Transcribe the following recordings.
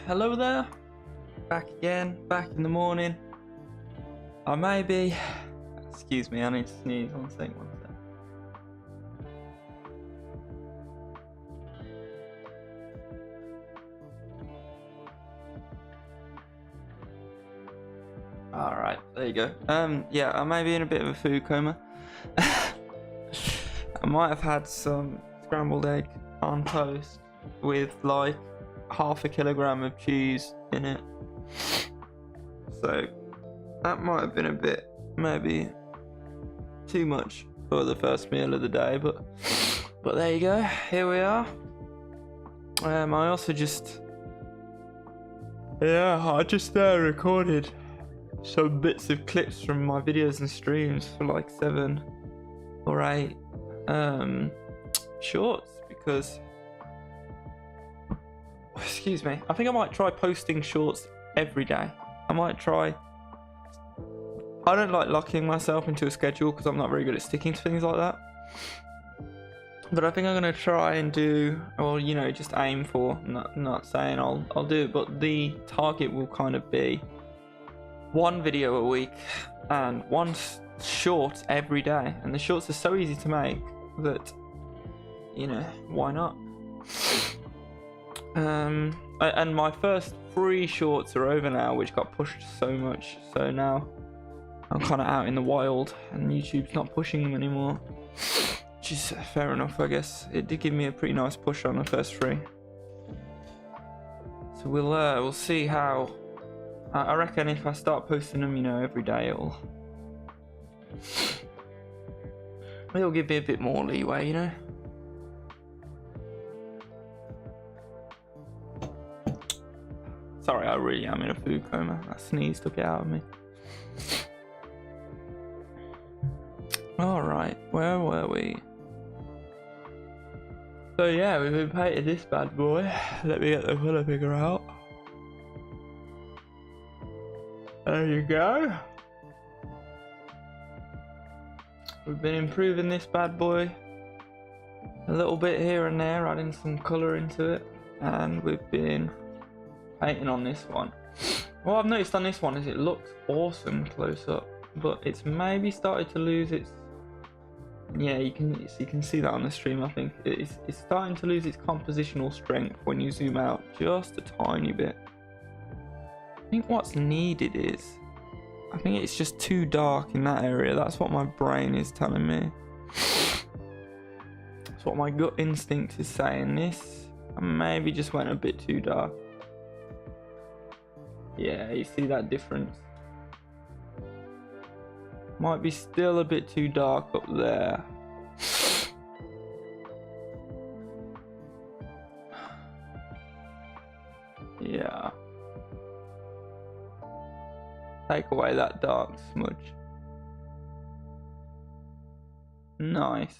Hello there, back again, back in the morning. I may be, excuse me, I need to sneeze, one sec. Alright, there you go. Yeah, I may be in a bit of a food coma. I might have had some scrambled egg on toast with like half a kilogram of cheese in it, so that might have been a bit, maybe too much for the first meal of the day, but there you go. Here we are. I also just recorded some bits of clips from my videos and streams for like 7 or 8 shorts, because excuse me, I think I might try posting shorts every day. I don't like locking myself into a schedule because I'm not very good at sticking to things like that. But I think I'm gonna try and do, or just aim for. Not saying I'll do it, but the target will kind of be 1 video a week and 1 short every day. And the shorts are so easy to make that why not? And my first 3 shorts are over now, which got pushed so much. So now I'm kind of out in the wild, and YouTube's not pushing them anymore. Which is fair enough, I guess. It did give me a pretty nice push on the first 3. So we'll see how. I reckon if I start posting them, every day, it'll give me a bit more leeway, Sorry, I really am in a food coma. That sneeze took it out of me. Alright, where were we? So yeah, we've been painting this bad boy. Let me get the colour picker out. There you go. We've been improving this bad boy a little bit here and there, adding some colour into it, and we've been painting on this one. What I've noticed on this one is it looks awesome close up, but it's maybe started to lose its. Yeah, you can see that on the stream. I think it's starting to lose its compositional strength when you zoom out just a tiny bit. I think what's needed is, I think it's just too dark in that area. That's what my brain is telling me. That's what my gut instinct is saying. This maybe just went a bit too dark. Yeah, you see that difference? Might be still a bit too dark up there. Yeah. Take away that dark smudge. Nice.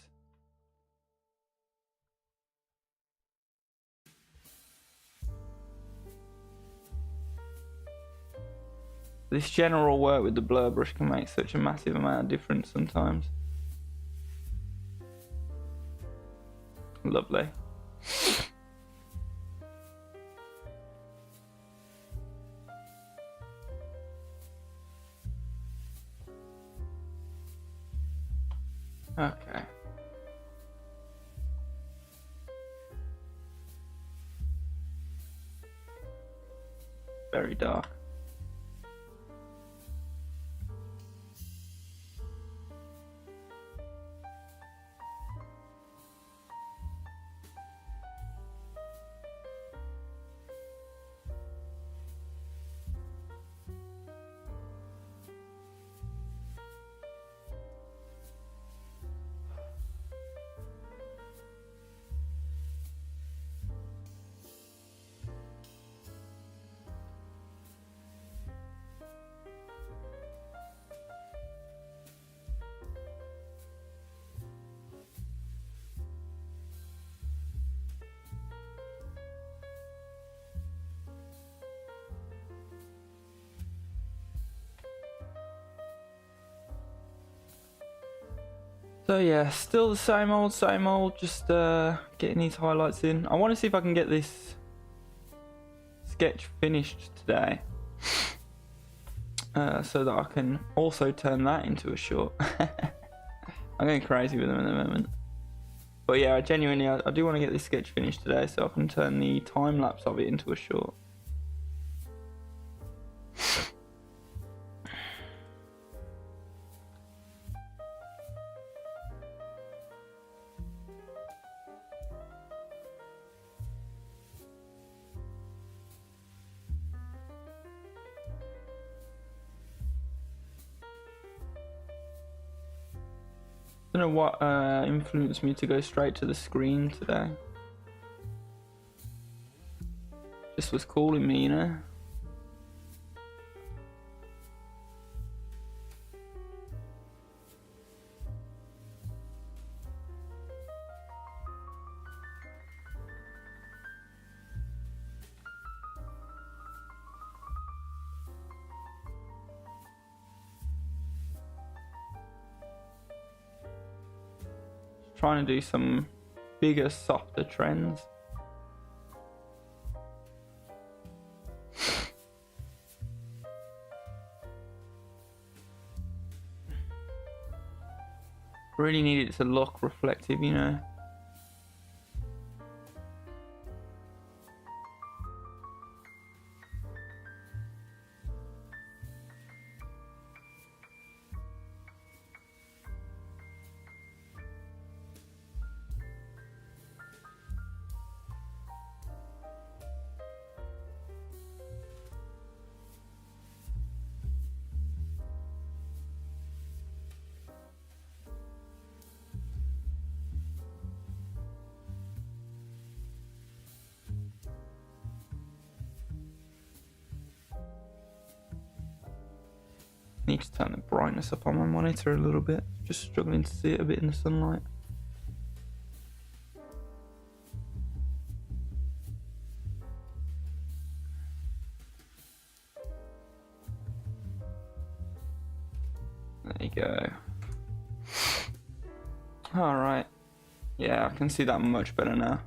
This general work with the blur brush can make such a massive amount of difference sometimes. Lovely. Okay. Very dark. So yeah, still the same old, just getting these highlights in. I want to see if I can get this sketch finished today, so that I can also turn that into a short. I'm going crazy with them at the moment. But yeah, I genuinely do want to get this sketch finished today so I can turn the time lapse of it into a short. Don't know what influenced me to go straight to the screen today. Just was calling me, you know. Trying to do some bigger, softer trends. Really need it to look reflective, you know. Need to turn the brightness up on my monitor a little bit. Just struggling to see it a bit in the sunlight. There you go. Alright. Yeah, I can see that much better now.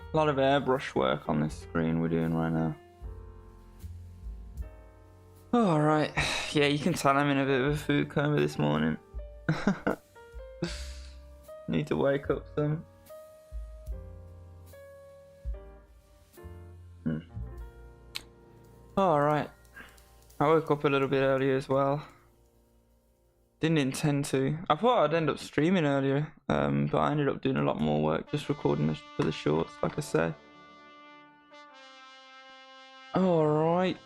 A lot of airbrush work on this screen we're doing right now. Alright, yeah, you can tell I'm in a bit of a food coma this morning. Need to wake up some. Alright, I woke up a little bit earlier as well. Didn't intend to. I thought I'd end up streaming earlier, but I ended up doing a lot more work, just recording for the shorts, like I say. Alright.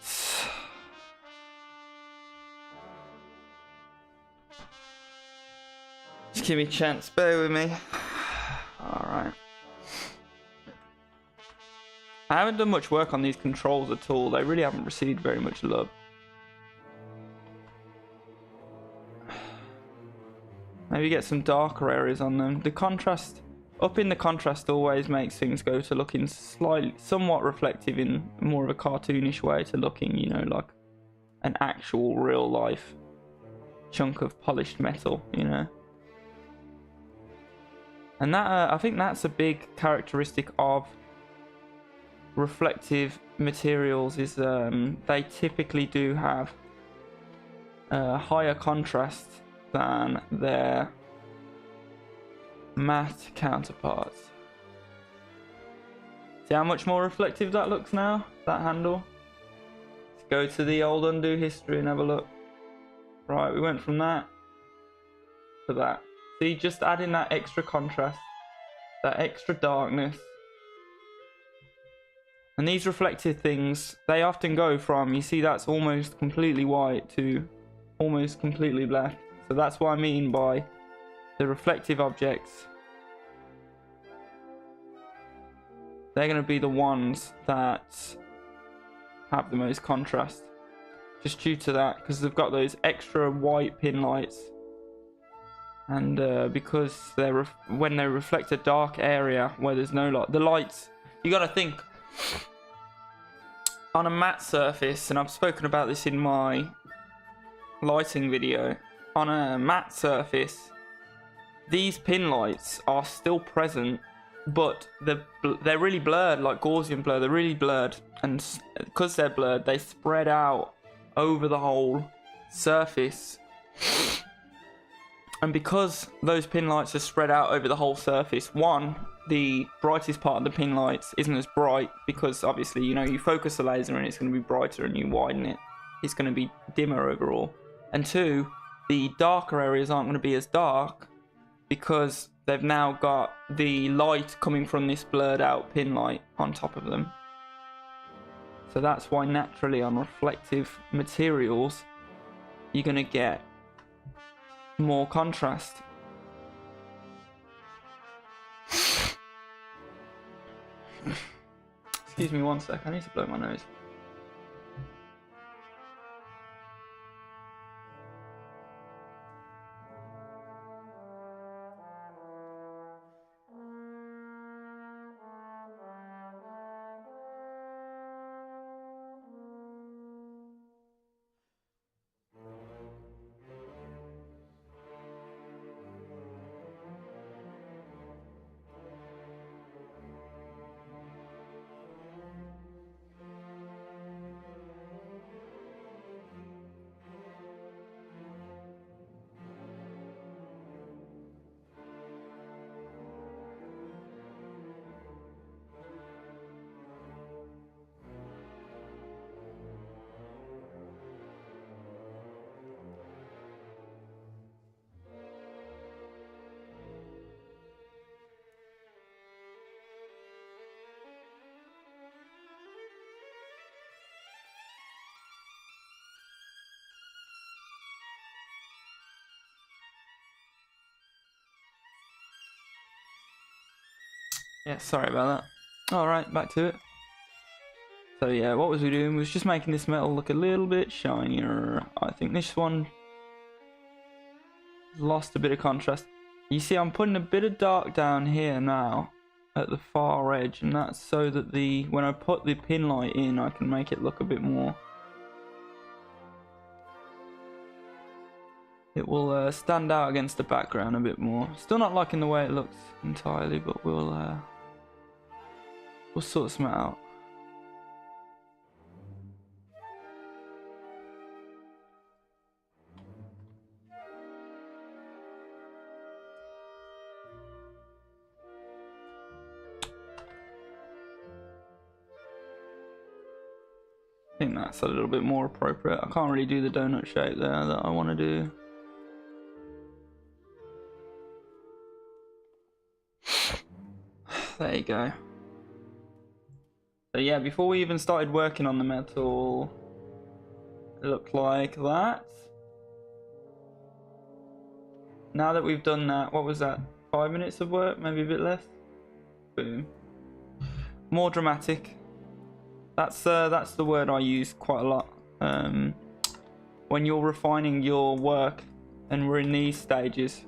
Just give me a chance, bear with me. Alright. I haven't done much work on these controls at all. They really haven't received very much love. Maybe get some darker areas on them. The contrast, upping the contrast always makes things go to looking somewhat reflective in more of a cartoonish way to looking, you know, like an actual real life chunk of polished metal, you know. And that, I think that's a big characteristic of reflective materials is they typically do have higher contrast than their matte counterparts. See how much more reflective that looks now, that handle? Let's go to the old undo history and have a look. Right, we went from that to that. See, just adding that extra contrast, that extra darkness. And these reflective things, they often go from, you see that's almost completely white to almost completely black. So that's what I mean by the reflective objects. They're going to be the ones that have the most contrast. Just due to that, because they've got those extra white pin lights. And because when they reflect a dark area where there's no light, the lights, you got to think, on a matte surface, and I've spoken about this in my lighting video, on a matte surface, these pin lights are still present, but they're really blurred, like Gaussian blur. They're really blurred, and because they're blurred, they spread out over the whole surface, and because those pin lights are spread out over the whole surface, one, the brightest part of the pin lights isn't as bright because obviously, you know, you focus the laser and it's going to be brighter, and you widen it, it's going to be dimmer overall. And two, the darker areas aren't going to be as dark because they've now got the light coming from this blurred out pin light on top of them. So that's why naturally on reflective materials you're going to get more contrast. Excuse me one sec, I need to blow my nose. Yeah, sorry about that. Alright, back to it. So yeah, what was we doing? We was just making this metal look a little bit shinier. I think this one lost a bit of contrast. You see, I'm putting a bit of dark down here now at the far edge, and that's so that when I put the pin light in, I can make it look a bit more. It will stand out against the background a bit more. Still not liking the way it looks entirely, but we'll sort some out. I think that's a little bit more appropriate. I can't really do the donut shape there that I want to do. There you go. So yeah, before we even started working on the metal, it looked like that. Now that we've done that, what was that? 5 minutes of work, maybe a bit less. Boom. More dramatic. That's the word I use quite a lot. When you're refining your work, and we're in these stages,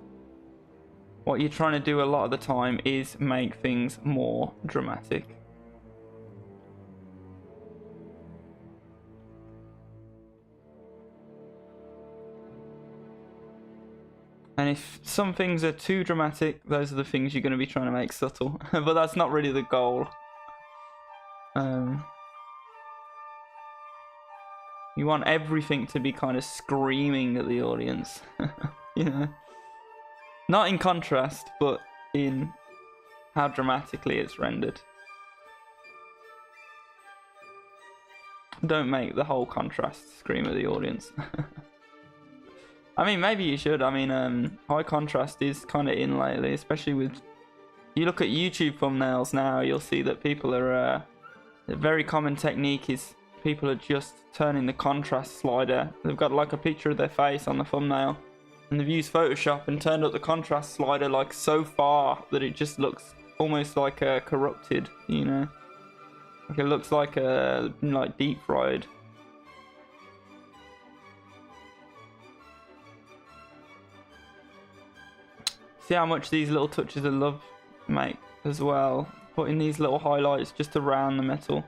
what you're trying to do a lot of the time is make things more dramatic. And if some things are too dramatic, those are the things you're going to be trying to make subtle. But that's not really the goal. You want everything to be kind of screaming at the audience. You know? Not in contrast, but in how dramatically it's rendered. Don't make the whole contrast scream at the audience. I mean, maybe you should. I mean, high contrast is kind of in lately, especially with... You look at YouTube thumbnails now, you'll see that people are... a very common technique is people are just turning the contrast slider. They've got like a picture of their face on the thumbnail, and they've used Photoshop and turned up the contrast slider like so far that it just looks almost like corrupted, you know? Like it looks like deep fried. See how much these little touches of love make as well. Putting these little highlights just around the metal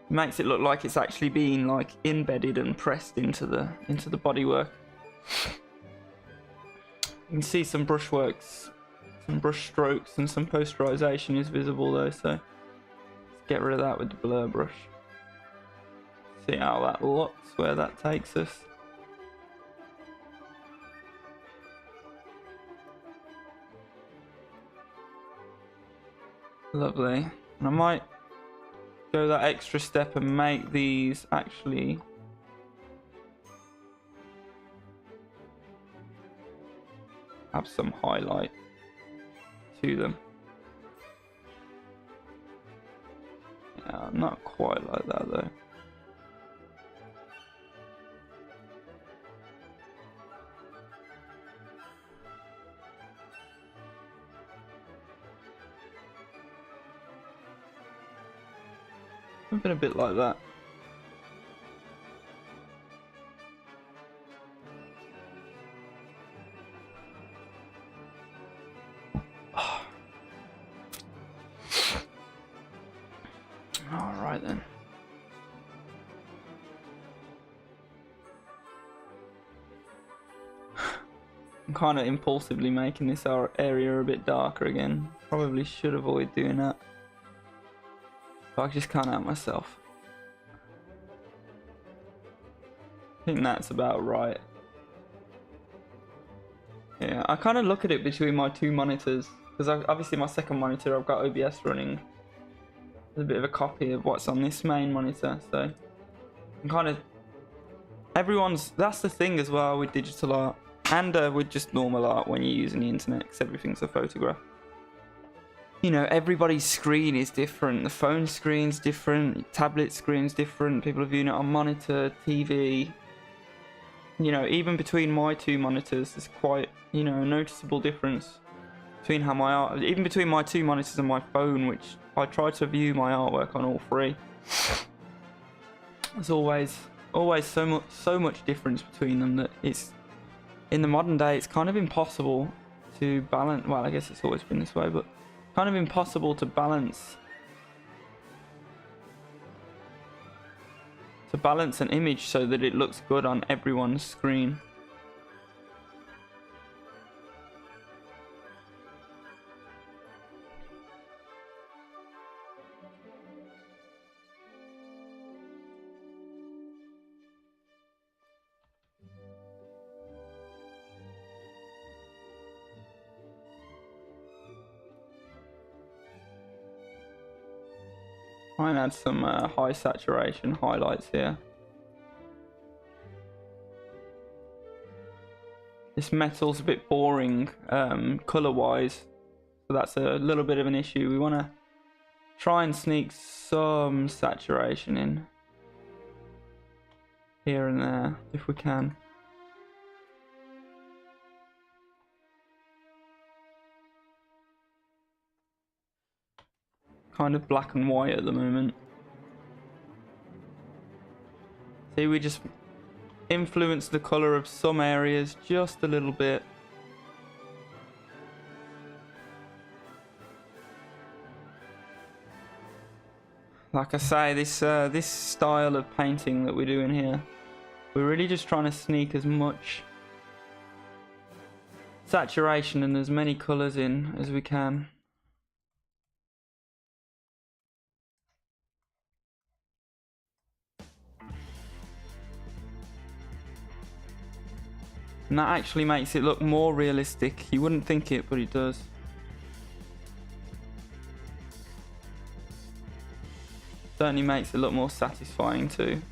makes it look like it's actually being like embedded and pressed into the bodywork. You can see some brushworks, some brush strokes, and some posterization is visible though. So let's get rid of that with the blur brush. See how that looks, where that takes us. Lovely. And I might go that extra step and make these actually have some highlight to them. Yeah, not quite like that though. Something a bit like that. Alright then. I'm kind of impulsively making this area a bit darker again. Probably should avoid doing that. But I just can't help myself. I think that's about right. Yeah, I kind of look at it between my two monitors. Because obviously my second monitor I've got OBS running. There's a bit of a copy of what's on this main monitor. So I'm kind of... That's the thing as well with digital art. And with just normal art when you're using the internet. Because everything's a photograph. You know, everybody's screen is different. The phone screen's different. Tablet screen's different. People are viewing it on monitor, TV. You know, even between my two monitors, there's quite, you know, a noticeable difference between how my art, even between my two monitors and my phone, which I try to view my artwork on all three. There's always so much difference between them that it's, in the modern day, it's kind of impossible to balance. Well, I guess it's always been this way, but kind of impossible to balance an image so that it looks good on everyone's screen. Try and add some high saturation highlights here. This metal's a bit boring color wise, so that's a little bit of an issue. We want to try and sneak some saturation in here and there if we can. Kind of black and white at the moment. See, we just influence the color of some areas just a little bit. Like I say, this style of painting that we're doing here, we're really just trying to sneak as much saturation and as many colors in as we can. And that actually makes it look more realistic. You wouldn't think it, but it does. Certainly makes it look more satisfying too.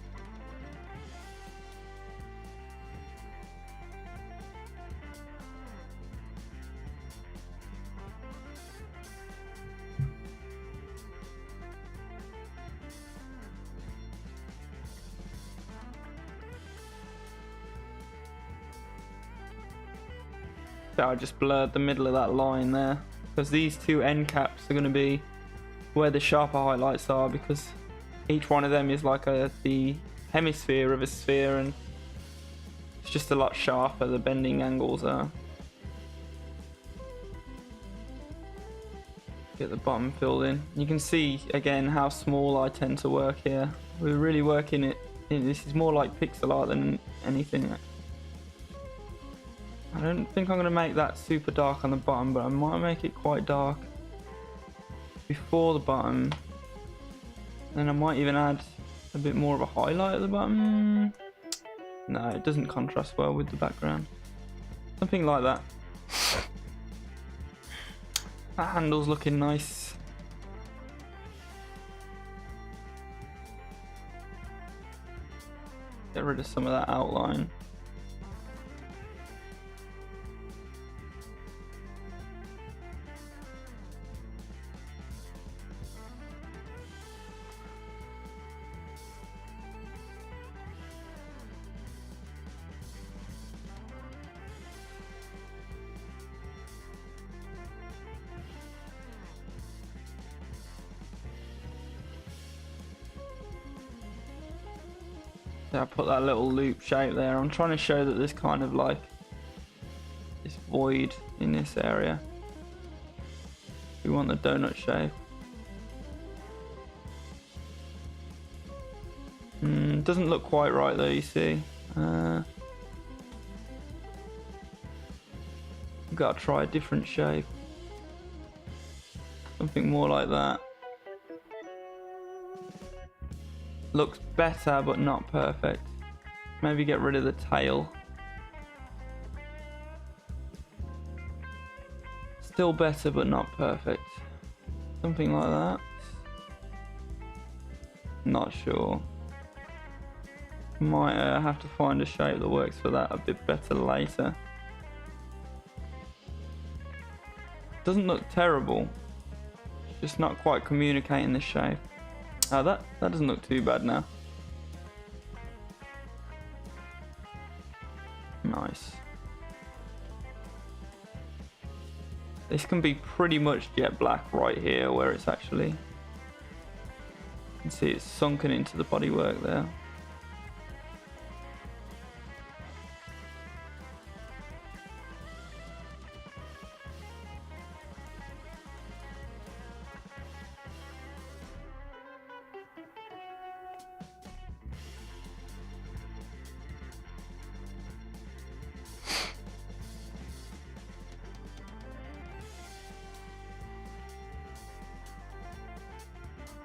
I just blurred the middle of that line there because these two end caps are going to be where the sharper highlights are, because each one of them is like the hemisphere of a sphere, and it's just a lot sharper. The bending angles are. Get the bottom filled in. You can see again how small I tend to work here. We're really working it. This is more like pixel art than anything. I don't think I'm going to make that super dark on the bottom, but I might make it quite dark before the bottom. Then I might even add a bit more of a highlight at the bottom. No, it doesn't contrast well with the background. Something like that. That handle's looking nice. Get rid of some of that outline. I put that little loop shape there. I'm trying to show that there's kind of like this void in this area. We want the donut shape. Doesn't look quite right though, you see. We've got to try a different shape. Something more like that. Looks better but not perfect. Maybe get rid of the tail. Still better but not perfect. Something like that. Not sure. Might have to find a shape that works for that a bit better later. Doesn't look terrible. It's just not quite communicating the shape. Oh, that doesn't look too bad now. Nice. This can be pretty much jet black right here where it's actually... You can see it's sunken into the bodywork there.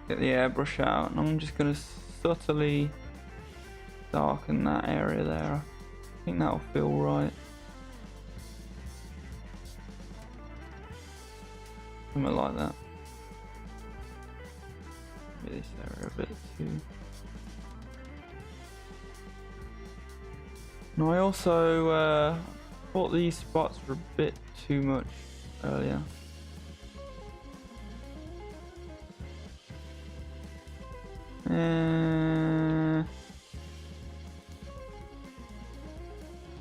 Get the airbrush out, and I'm just going to subtly darken that area there. I think that'll feel right. Something like that. Maybe this area a bit too. And I also thought these spots were a bit too much earlier.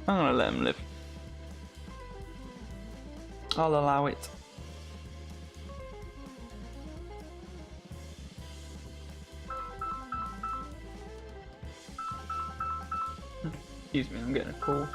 I'm gonna let him live. I'll allow it. Excuse me, I'm getting a call.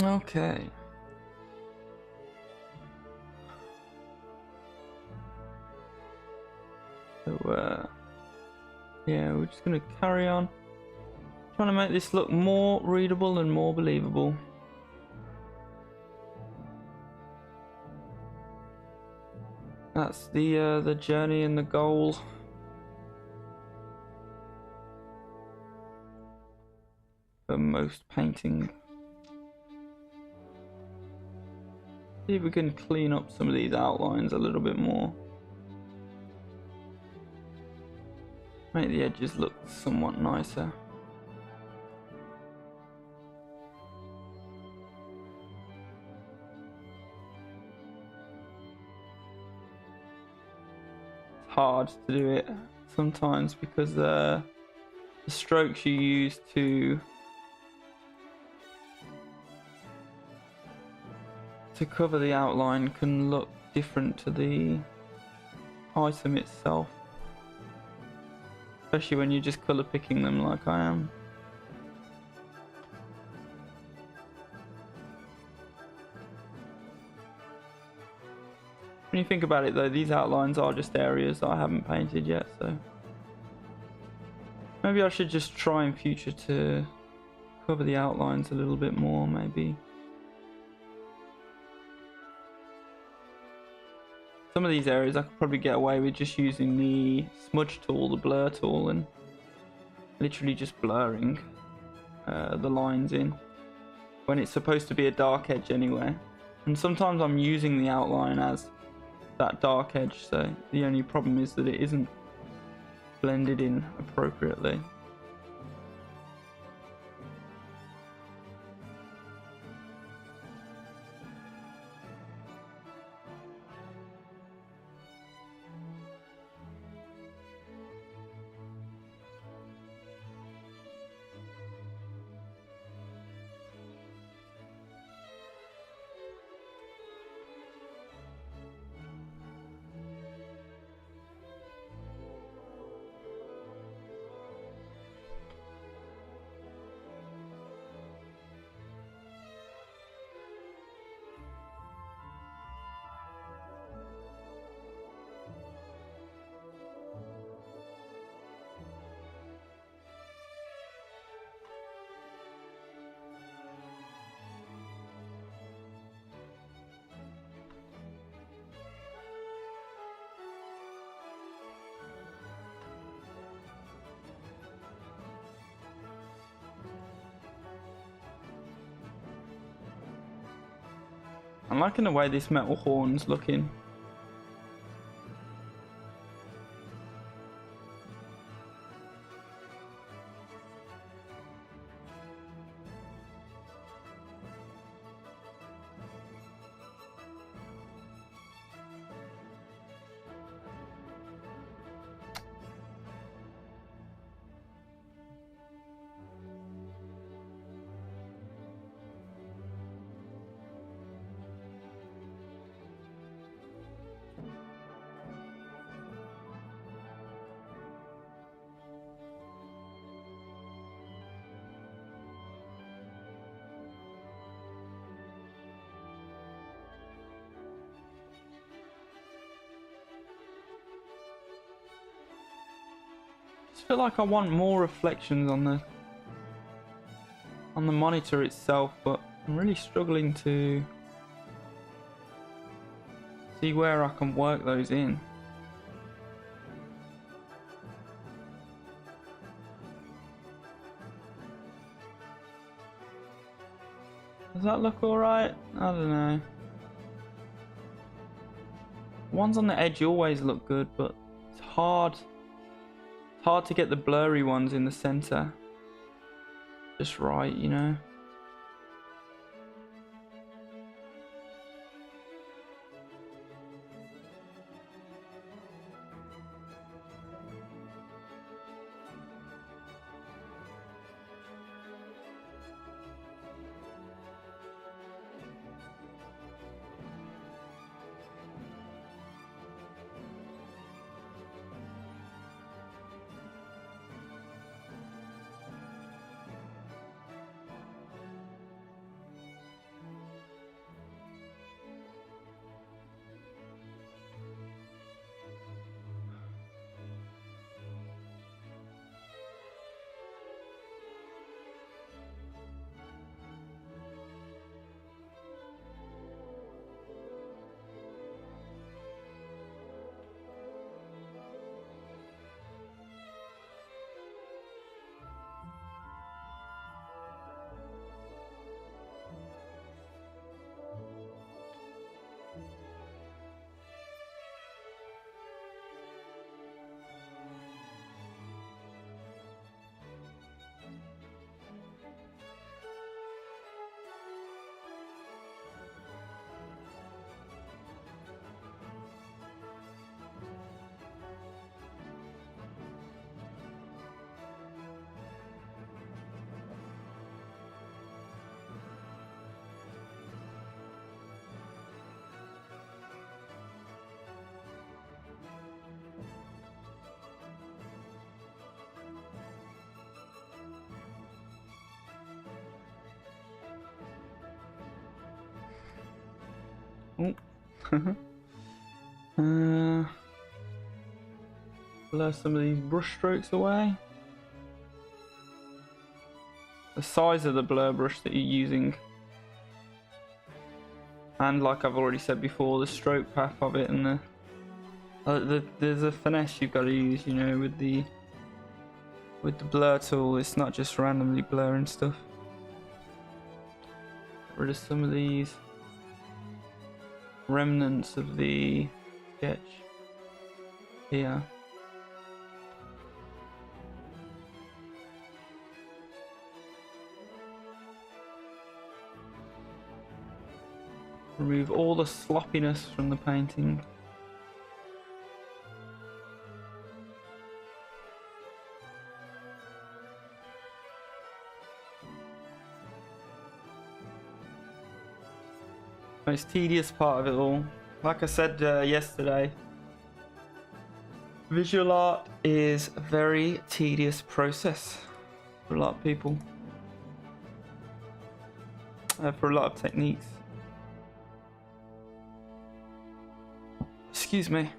Okay. So, yeah, we're just gonna carry on. Trying to make this look more readable and more believable. That's the journey and the goal. For most painting. See if we can clean up some of these outlines a little bit more. Make the edges look somewhat nicer. It's hard to do it sometimes because the strokes you use to cover the outline can look different to the item itself. Especially when you're just colour picking them like I am. When you think about it though, these outlines are just areas that I haven't painted yet, so maybe I should just try in future to cover the outlines a little bit more, maybe. Some of these areas I could probably get away with just using the smudge tool, the blur tool, and literally just blurring the lines in when it's supposed to be a dark edge anyway. And sometimes I'm using the outline as that dark edge, so the only problem is that it isn't blended in appropriately. I'm liking the way this metal horn's looking. I feel like I want more reflections on the monitor itself, but I'm really struggling to see where I can work those in. Does that look alright? I don't know. Ones on the edge always look good, but it's hard to get the blurry ones in the center just right, you know. Oh. Blur some of these brush strokes away. The size of the blur brush that you're using, and like I've already said before, the stroke path of it, and there's a finesse you've got to use, you know, with the blur tool. It's not just randomly blurring stuff. Get rid of some of these remnants of the sketch here. Remove all the sloppiness from the painting. Most tedious part of it all. Like I said yesterday, visual art is a very tedious process for a lot of people. For a lot of techniques. Excuse me.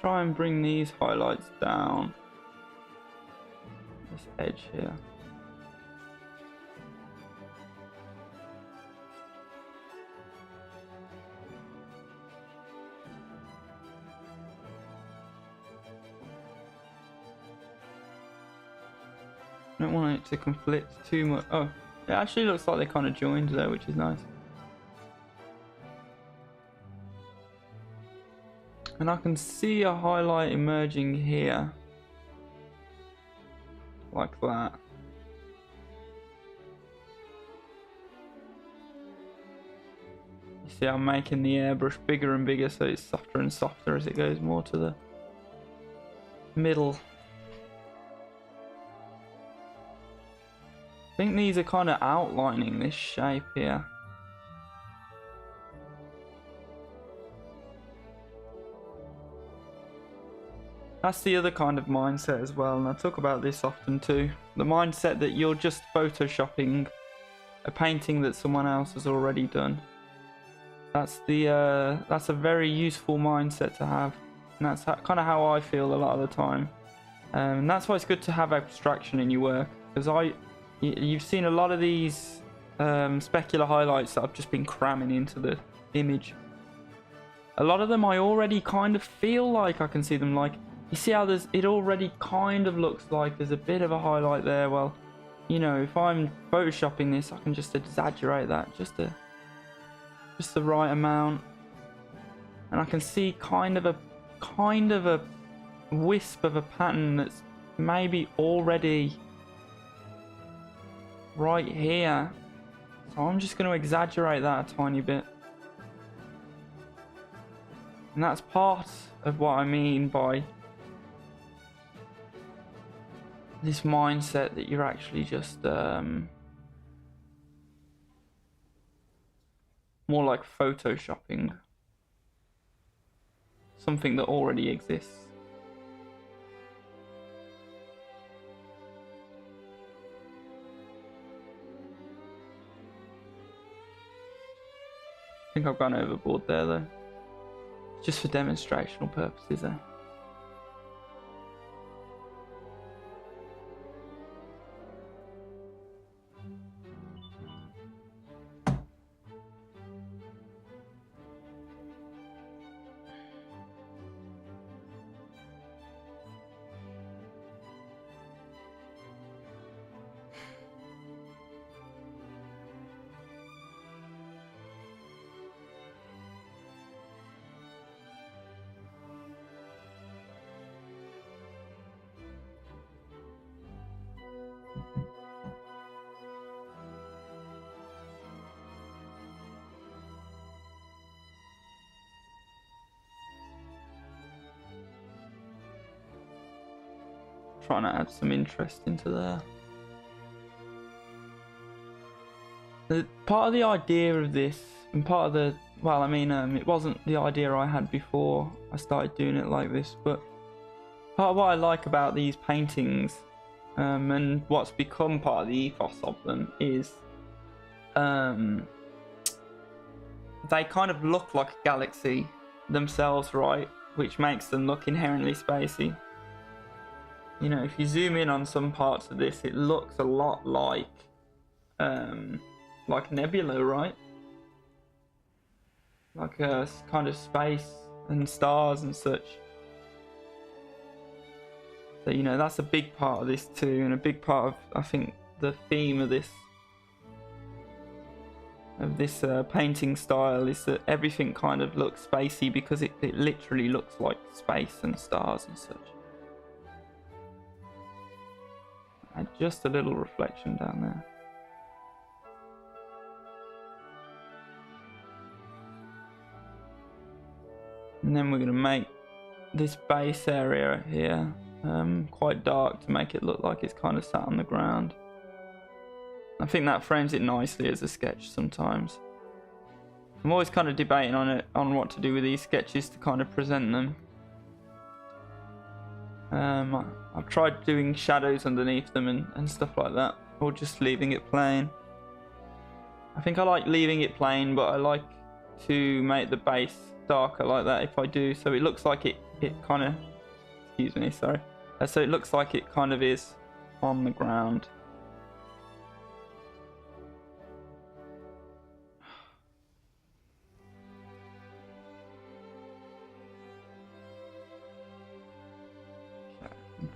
Try and bring these highlights down this edge here. I don't want it to conflict too much. Oh, it actually looks like they kind of joined there, which is nice. And I can see a highlight emerging here. Like that. You see I'm making the airbrush bigger and bigger so it's softer and softer as it goes more to the middle. I think these are kind of outlining this shape here. That's the other kind of mindset as well, and I talk about this often too. The mindset that you're just photoshopping a painting that someone else has already done. That's a very useful mindset to have, and that's kind of how I feel a lot of the time. And that's why it's good to have abstraction in your work, because you've seen a lot of these specular highlights that I've just been cramming into the image. A lot of them I already kind of feel like I can see them, like. You see how it already kind of looks like there's a bit of a highlight there. Well, you know, if I'm photoshopping this, I can just exaggerate that just the right amount, and I can see kind of a wisp of a pattern that's maybe already right here. So I'm just going to exaggerate that a tiny bit, and that's part of what I mean by this mindset that you're actually just more like photoshopping something that already exists. I think I've gone overboard there though, just for demonstrational purposes there. trying to add some interest into there. Part of the idea of this, and part of the, well, I mean, it wasn't the idea I had before I started doing it like this, but part of what I like about these paintings, and what's become part of the ethos of them, is they kind of look like a galaxy themselves, right? Which makes them look inherently spacey. You know, if you zoom in on some parts of this, it looks a lot like nebula, right? Like a kind of space and stars and such. So, you know, that's a big part of this too, and a big part of, I think, the theme of this painting style is that everything kind of looks spacey because it literally looks like space and stars and such. And just a little reflection down there. And then we're going to make this base area here quite dark to make it look like it's kind of sat on the ground. I think that frames it nicely as a sketch sometimes. I'm always kind of debating on what to do with these sketches to kind of present them. I've tried doing shadows underneath them and stuff like that, or just leaving it plain. I think I like leaving it plain, but I like to make the base darker like that if I do, so it looks like it kind of, excuse me, sorry. So it looks like it kind of is on the ground.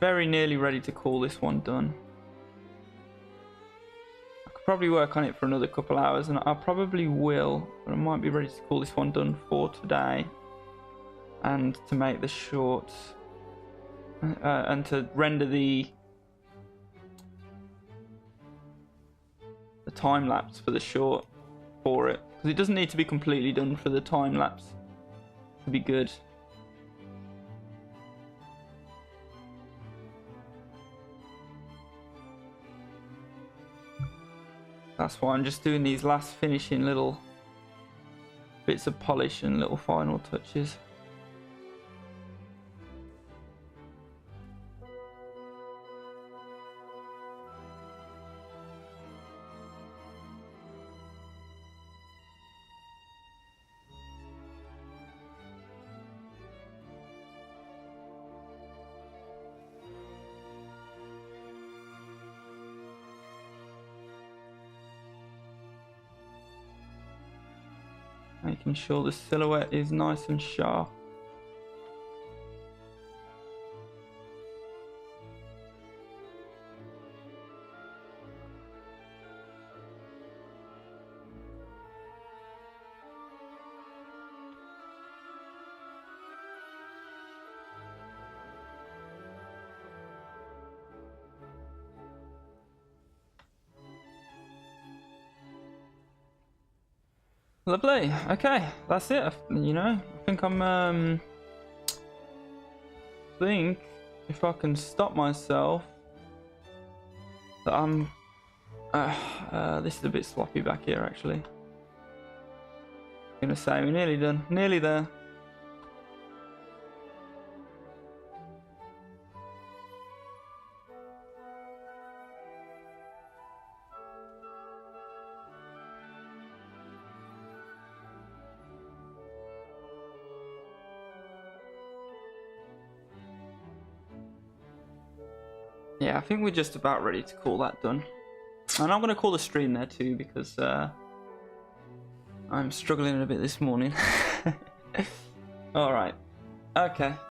Very nearly ready to call this one done. I could probably work on it for another couple hours, and I probably will, but I might be ready to call this one done for today, and to make the short and to render the time lapse for the short for it, because it doesn't need to be completely done for the time lapse to be good. That's why I'm just doing these last finishing little bits of polish and little final touches. Making sure the silhouette is nice and sharp. Lovely. Okay, that's it. You know, I think think if I can stop myself that I'm this is a bit sloppy back here actually. I'm gonna say we're nearly done, nearly there. Yeah, I think we're just about ready to call that done. And I'm going to call the stream there too, because I'm struggling a bit this morning. Alright. Okay.